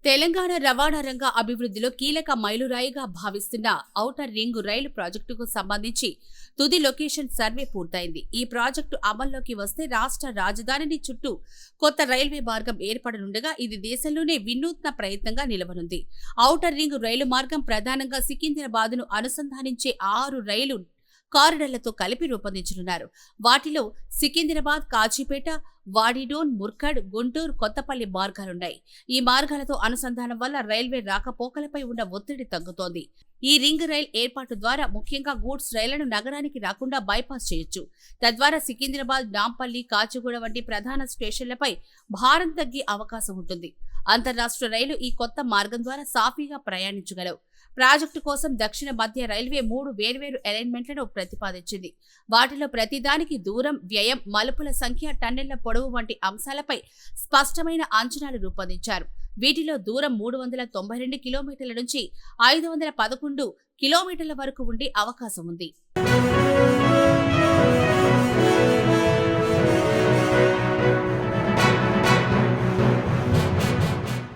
తెలంగాణ రవాణా రంగ అభివృద్ధిలో కీలక మైలురాయిగా భావిస్తున్న ఔటర్ రింగ్ రైలు ప్రాజెక్టుకు సంబంధించి తుది లొకేషన్ సర్వే పూర్తయింది. ఈ ప్రాజెక్టు అమల్లోకి వస్తే రాష్ట్ర రాజధానిని చుట్టూ కొత్త రైల్వే మార్గం ఏర్పడనుండగా ఇది దేశంలోనే వినూత్న ప్రయత్నంగా నిలవనుంది. ఔటర్ రింగ్ రైలు మార్గం ప్రధానంగా సికింద్రాబాద్ను అనుసంధానించే 6 రైలు కారిడార్లతో కలిపి రూపొందించనున్నారు. వాటిలో సికింద్రాబాద్, కాజీపేట, వాడిడోన్, ముర్కడ్, గుంటూరు, కొత్తపల్లి మార్గాలున్నాయి. ఈ మార్గాలతో అనుసంధానం వల్ల రైల్వే రాకపోకలపై ఉన్న ఒత్తిడి తగ్గుతోంది. ఈ రింగ్ రైల్ ఏర్పాటు ద్వారా ముఖ్యంగా గూడ్స్ రైళ్లను నగరానికి రాకుండా బైపాస్ చేయొచ్చు. తద్వారా సికింద్రాబాద్, నాంపల్లి, కాచిగూడ వంటి ప్రధాన స్టేషన్లపై భారం తగ్గే అవకాశం ఉంటుంది. అంతర్రాష్ట్ర రైలు ఈ కొత్త మార్గం ద్వారా సాఫీగా ప్రయాణించగలవు. ప్రాజెక్టు కోసం దక్షిణ మధ్య రైల్వే 3 వేర్వేరు అలైన్మెంట్లను ప్రతిపాదించింది. వాటిలో ప్రతిదానికి దూరం, వ్యయం, మలుపుల సంఖ్య, టన్నెళ్ల పొడవు వంటి అంశాలపై స్పష్టమైన అంచనాలు రూపొందించారు. వీటిలో దూరం 392 కిలోమీటర్ల నుంచి 511 కిలోమీటర్ల వరకు ఉండే అవకాశం ఉంది.